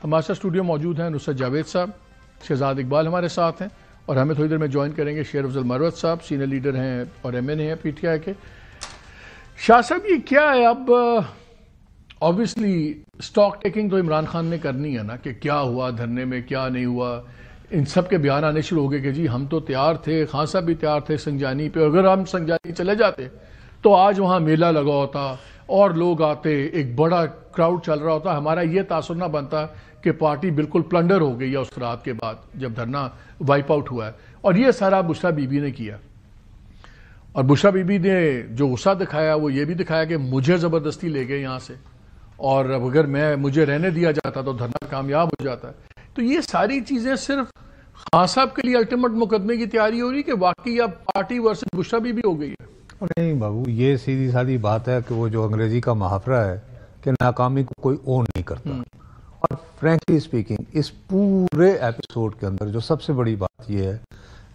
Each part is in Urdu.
ہمارے ساتھ اسٹوڈیو موجود ہیں نصرت جاوید صاحب، شہزاد اقبال ہمارے ساتھ ہیں، اور ہمیں تھوڑی دیر میں جوائن کریں گے شیر افضل مروت صاحب، سینئر لیڈر ہیں اور ایم این اے ہیں پی ٹی آئی کے۔ شاہ صاحب یہ کیا ہے اب؟ آبویسلی سٹاک ٹیکنگ تو عمران خان نے کرنی ہے نا، کہ کیا ہوا دھرنے میں، کیا نہیں ہوا۔ ان سب کے بیان آنے شروع ہو گئے کہ جی ہم تو تیار تھے، خان صاحب بھی تیار تھے سنجانی پہ، اگر ہم سنجانی چلے جاتے تو آج وہاں میلہ لگا ہوتا اور لوگ آتے، ایک بڑا کراؤڈ چل رہا ہوتا، ہمارا یہ تاثر نہ بنتا کہ پارٹی بالکل پلنڈر ہو گئی ہے اس رات کے بعد جب دھرنا وائپ آؤٹ ہوا ہے۔ اور یہ سارا بشرا بی بی نے کیا، اور بشرا بی بی نے جو غصہ دکھایا وہ یہ بھی دکھایا کہ مجھے زبردستی لے گئے یہاں سے، اور اگر مجھے رہنے دیا جاتا تو دھرنا کامیاب ہو جاتا۔ تو یہ ساری چیزیں صرف خان صاحب کے لیے الٹیمیٹ مقدمے کی تیاری ہو رہی کہ واقعی اب party versus Bushra be be ہو گئی ہے؟ نہیں بابو، یہ سیدھی سادھی بات ہے کہ وہ جو انگریزی کا محاورہ ہے کہ ناکامی کو کوئی اون نہیں کرتا۔ اور فرینکلی اسپیکنگ اس پورے ایپیسوڈ کے اندر جو سب سے بڑی بات یہ ہے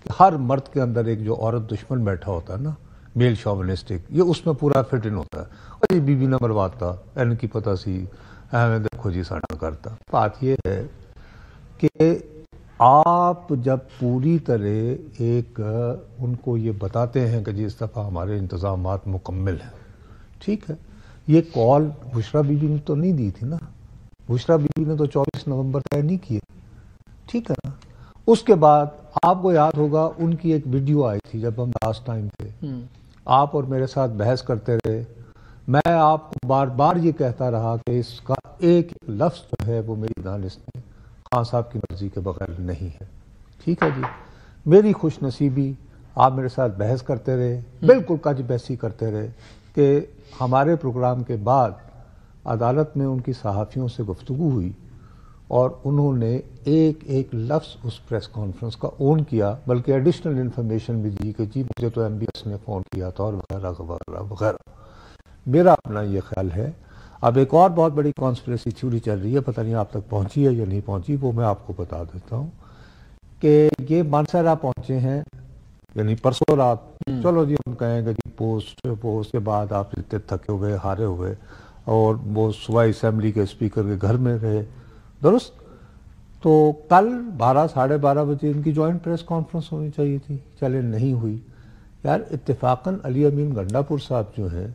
کہ ہر مرد کے اندر ایک جو عورت دشمن بیٹھا ہوتا ہے نا، میل شوونسٹک، یہ اس میں پورا فٹ ان ہوتا ہے۔ اور یہ بی بی نہ مرواتا ان کی پتہ سی ہمیں دیکھو جی ساڑھا کرتا۔ بات یہ ہے کہ آپ جب پوری طرح ایک ان کو یہ بتاتے ہیں کہ جی اس دفعہ ہمارے انتظامات مکمل ہیں، ٹھیک ہے، یہ کال بشرا بی بی نے تو نہیں دی تھی نا، بشرا بی بی نے تو 24 نومبر طے نہیں کیے، ٹھیک ہے نا۔ اس کے بعد آپ کو یاد ہوگا ان کی ایک ویڈیو آئی تھی جب ہم لاسٹ ٹائم تھے، آپ اور میرے ساتھ بحث کرتے رہے، میں آپ کو بار بار یہ کہتا رہا کہ اس کا ایک لفظ جو ہے وہ میری دانست میں خان صاحب کی مرضی کے بغیر نہیں ہے، ٹھیک ہے جی۔ میری خوش نصیبی آپ میرے ساتھ بحث کرتے رہے، بالکل کج بحثی کرتے رہے کہ ہمارے پروگرام کے بعد عدالت میں ان کی صحافیوں سے گفتگو ہوئی اور انہوں نے ایک ایک لفظ اس پریس کانفرنس کا اون کیا، بلکہ ایڈیشنل انفارمیشن بھی دی کہ جی مجھے تو ایم بی ایس نے فون کیا تھا اور وغیرہ وغیرہ وغیرہ۔ میرا اپنا یہ خیال ہے، اب ایک اور بہت بڑی کانسپریسی تھیوری چل رہی ہے، پتہ نہیں آپ تک پہنچی ہے یا نہیں پہنچی، وہ میں آپ کو بتا دیتا ہوں کہ یہ مانسہرہ پہنچے ہیں، یعنی پرسوں رات، چلو جی ہم کہیں گے جی پوسٹ کے بعد آپ اتنے تھکے ہوئے ہارے ہوئے اور وہ صوبائی اسمبلی کے اسپیکر کے گھر میں رہے، درست؟ تو کل 12 بجے ان کی جوائنٹ پریس کانفرنس ہونی چاہیے تھی، چلے نہیں ہوئی۔ یار اتفاقاً علی امین گنڈا پور صاحب جو ہیں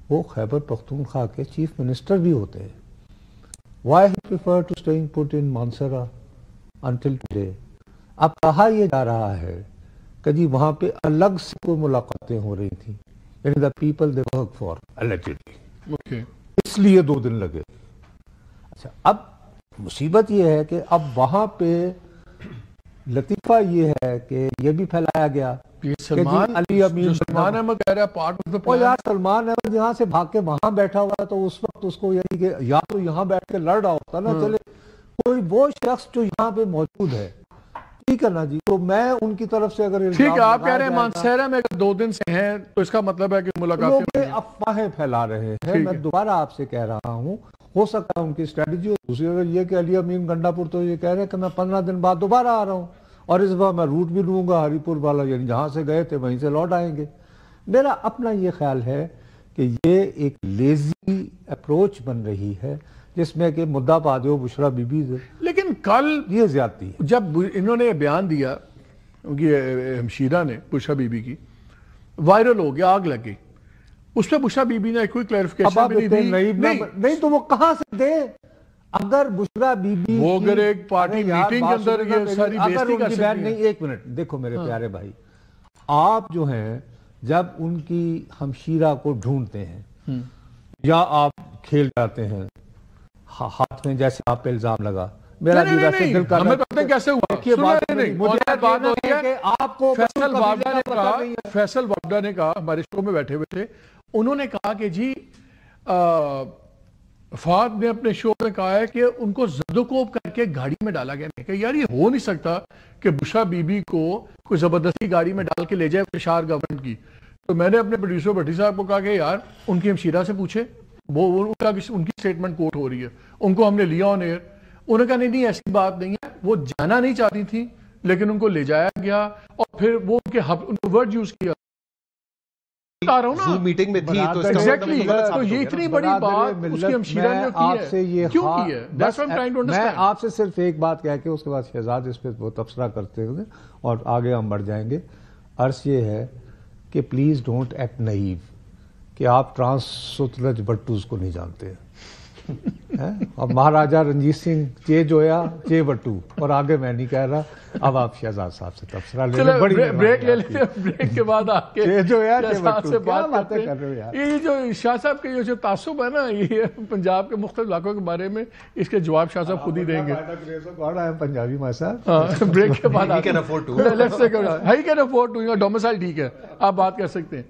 وہ خیبر پختونخوا کے چیف منسٹر بھی ہوتے ہیں۔ Why he preferred to staying put in Mansehra until today؟ اب کہا یہ جا رہا ہے کہ جی وہاں پہ الگ سے کوئی ملاقاتیں ہو رہی تھیں، یعنی the people they work for allegedly، اس لیے 2 دن لگے۔ اچھا، اب مصیبت یہ ہے کہ اب وہاں پہ لطیفہ یہ ہے کہ یہ بھی پھیلایا گیا سلمان احمد کہہ رہا ہے پارٹ آف دی پلان۔ یار سلمان احمد یہاں سے بھاگ کے وہاں بیٹھا ہوا ہے تو اس وقت اس کو یعنی کہ یا تو یہاں بیٹھ کے لڑ رہا ہوتا نا، چلے کوئی وہ شخص جو یہاں پہ موجود ہے، ٹھیک ہے نا جی۔ تو میں ان کی طرف سے اگر ٹھیک ہے، آپ کہہ رہے ہیں مانسہرہ میں 2 دن سے ہیں تو اس کا مطلب ہے کہ ملاقاتیں لوگ افواہیں پھیلا رہے ہیں۔ میں دوبارہ آپ سے کہہ رہا ہوں، ہو سکتا ہے ان کی اسٹریٹجی ہو، دوسری اگر یہ کہ علی امین گنڈا پور تو یہ کہہ رہے ہیں کہ میں 15 دن بعد دوبارہ آ رہا ہوں اور اس بار میں روٹ بھی لوں گا ہری پور والا، یعنی جہاں سے گئے تھے وہیں سے لوٹ آئیں گے۔ میرا اپنا یہ خیال ہے کہ یہ ایک لیزی اپروچ بن رہی ہے جس میں کہ مدعا پا دو بشرا بی بی سے، لیکن کل یہ زیادتی ہے۔ جب انہوں نے بیان دیا ان کی ہمشیرہ نے بشرا بی بی کی، وائرل ہو گیا، آگ لگ گئی، اس پہ بشرا بی بی نے کوئی کلیریفیکیشن بھی نہیں دی۔ نہیں تو وہ کہاں سے دے؟ اگر بشرا بی بی وہ اگر ایک پارٹی میٹنگ کے اندر یہ ساری بیستی کر سکتی ہے۔ نہیں، ایک منٹ دیکھو میرے پیارے بھائی، آپ جو ہیں جب ان کی ہمشیرہ کو ڈھونڈتے ہیں یا آپ کھیل جاتے ہیں ہاتھ میں، جیسے آپ پہ الزام لگا، میرا بھی ویسے دل کا ہمیں پتہ کیسے ہوا، بات ہوتی ہے کہ آپ کو فیصل وابڈا نے کہا، ہمارے شو میں بیٹھے ہوئے تھے، انہوں نے کہا کہ جی فہد نے اپنے شو میں کہا ہے کہ ان کو زدوکوب کر کے گاڑی میں ڈالا گیا۔ میں کہا یار یہ ہو نہیں سکتا کہ بشرا بی بی کو کوئی زبردستی گاڑی میں ڈال کے لے جائے فشار گورنمنٹ کی۔ تو میں نے اپنے پروڈیوسر بھٹی صاحب کو کہا کہ یار ان کی ہمشیرہ سے پوچھے، وہ ان کی سٹیٹمنٹ کوٹ ہو رہی ہے، ان کو ہم نے لیا آن ایئر۔ انہوں نے کہا نہیں ایسی بات نہیں ہے، وہ جانا نہیں چاہتی تھی لیکن ان کو لے جایا گیا، اور پھر وہ ان کے ورڈ یوز کیا آ رہا ہوں نا زوم میٹنگ میں تھی تو اس کا ایگزیکٹلی غلط تو ثابت یہ ہو اتنی بڑی بات اس کی ہمشیرہ نے آپ کی سے ہے یہ کیوں کی ہے That's what I'm trying to میں understand. آپ سے صرف ایک بات کہہ کے اس کے بعد شہزاد اس پہ وہ تبصرہ کرتے ہوئے اور آگے ہم بڑھ جائیں گے. عرض یہ ہے کہ پلیز ڈونٹ ایکٹ نائیو کہ آپ ٹرانس ستلج بٹوز کو نہیں جانتے ہیں. اور مہاراجہ رنجیت سنگھ چے جویا چے بٹو اور آگے میں نہیں کہہ رہا. اب آپ شہزاد صاحب سے تبصرہ لے لیں. بڑی بریک لے لیتے ہیں, بریک کے بعد آ کے شہزاد سے بات باتیں کرتے کر رہے ہو ہیں. یار. یہ جو شاہ صاحب کے یہ جو تعصب ہے نا یہ پنجاب کے مختلف علاقوں کے بارے میں اس کے جواب شاہ صاحب خود ہی دیں گے. پنجابی ماں صاحب بریک کے بعد He can afford to. Let's take he can afford to domicile ٹھیک ہے آپ بات کر سکتے ہیں.